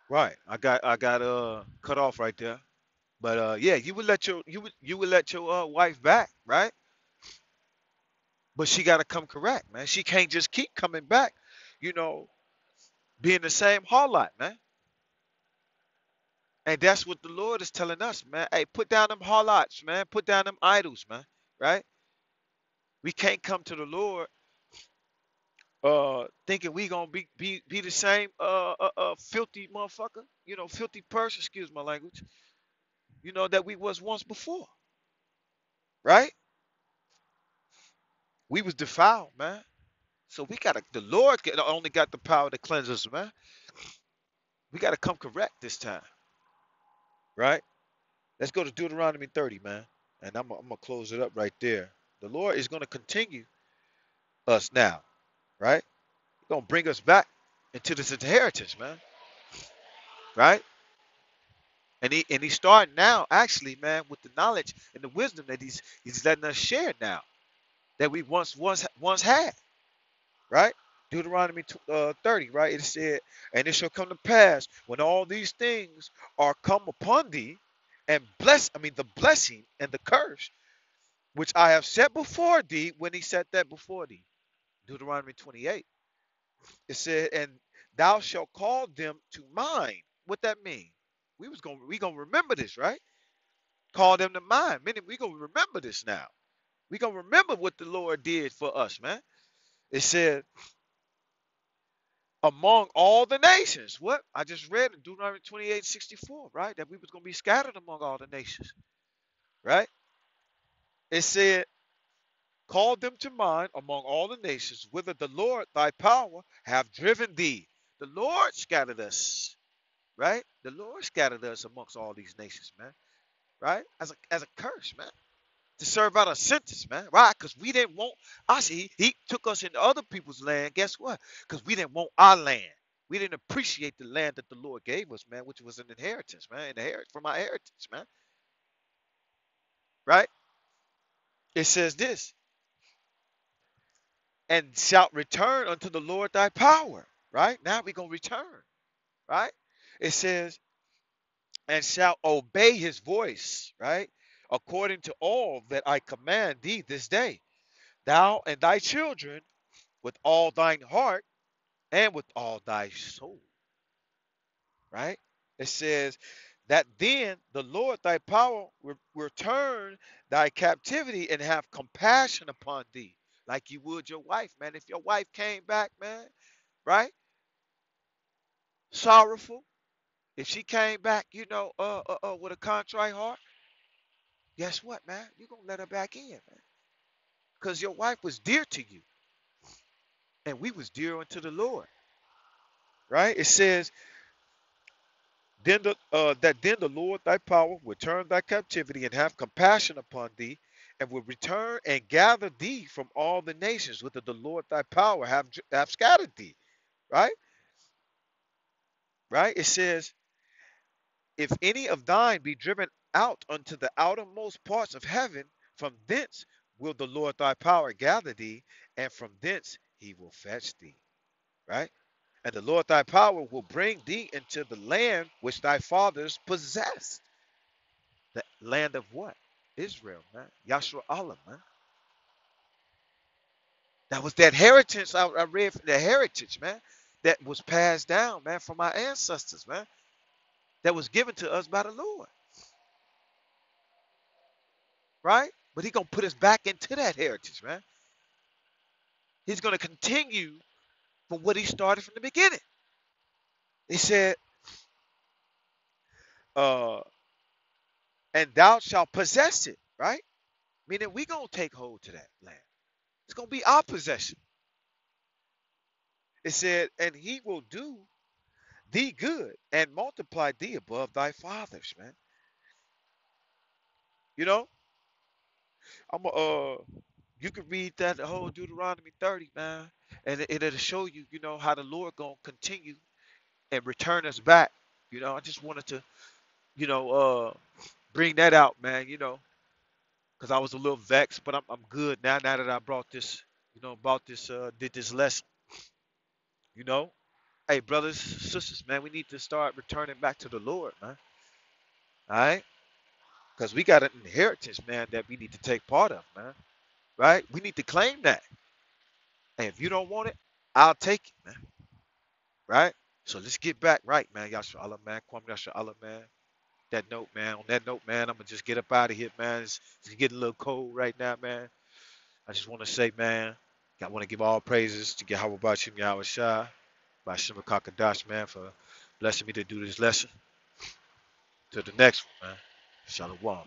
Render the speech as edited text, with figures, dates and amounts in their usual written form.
Right. I got cut off right there. But yeah, you would let your wife back, right? But she got to come correct, man. She can't just keep coming back, you know, being the same harlot, man. And that's what the Lord is telling us, man. Hey, put down them harlots, man. Put down them idols, man. Right? We can't come to the Lord thinking we gonna be the same filthy motherfucker, filthy person, excuse my language, that we was once before, right? We was defiled, man. So the Lord only got the power to cleanse us, man. We gotta come correct this time, right? Let's go to Deuteronomy 30, man. And I'm gonna close it up right there. The Lord is gonna continue us now, right? He's gonna bring us back into this inheritance, man. Right? And he's starting now, actually, man, with the knowledge and the wisdom that he's letting us share now that we once had, right? Deuteronomy 30, right? It said, and it shall come to pass when all these things are come upon thee, and the blessing and the curse which I have set before thee. When he set that before thee, Deuteronomy 28, it said, and thou shalt call them to mind. What that mean? We gonna remember this, right? Call them to mind. Meaning we gonna remember this now. We gonna remember what the Lord did for us, man. It said, among all the nations. What? I just read in Deuteronomy 28:64, right? That we was gonna be scattered among all the nations, right? It said, call them to mind among all the nations, whither the Lord thy power have driven thee. The Lord scattered us, right? The Lord scattered us amongst all these nations, man, right? As a curse, man. To serve out a sentence, man. Right? Because we didn't want. I see. He took us into other people's land. Guess what? Because we didn't want our land. We didn't appreciate the land that the Lord gave us, man, which was an inheritance, man. Inherit from our heritage, man. Right? It says this, and shalt return unto the Lord thy power. Right? Now we're gonna return. Right? It says, and shalt obey his voice. Right? According to all that I command thee this day, thou and thy children with all thine heart and with all thy soul, right? It says that then the Lord thy power will return thy captivity and have compassion upon thee, like you would your wife, man. If your wife came back, man, right? Sorrowful. If she came back, with a contrite heart, guess what, man? You're gonna let her back in, man. Because your wife was dear to you, and we was dear unto the Lord, right? It says then the Lord thy power will turn thy captivity and have compassion upon thee, and will return and gather thee from all the nations whither the Lord thy power have scattered thee. Right? Right? It says, if any of thine be driven out unto the outermost parts of heaven, from thence will the Lord thy power gather thee, and from thence he will fetch thee. Right? And the Lord thy power will bring thee into the land which thy fathers possessed. The land of what? Israel, man. Yahshua Allah, man. That was that heritage I read from the heritage, man, that was passed down, man, from our ancestors, man, that was given to us by the Lord, right? But He's going to put us back into that heritage, man. He's going to continue from what He started from the beginning. He said, uh, and thou shalt possess it, right? Meaning we going to take hold to that land. It's going to be our possession. It said, and He will do thee good and multiply thee above thy fathers, man. You know, I'm you can read that whole Deuteronomy 30, man, and it'll show you, how the Lord gonna continue and return us back. I just wanted to, you know, bring that out, man. Because I was a little vexed, but I'm good now. Now that I brought this, did this lesson, you know. Hey, brothers, sisters, man, we need to start returning back to the Lord, man. All right? Because we got an inheritance, man, that we need to take part of, man. Right? We need to claim that. And if you don't want it, I'll take it, man. Right? So let's get back right, man. Yasha Allah, man. Kwame Yasha Allah, man. That note, man. On that note, man, I'm gonna just get up out of here, man. It's getting a little cold right now, man. I just want to say, man, I want to give all praises to Yahweh Bashim Yahweh Shai, by Shema Kakadash, man, for blessing me to do this lesson. To the next one, man. Shalom.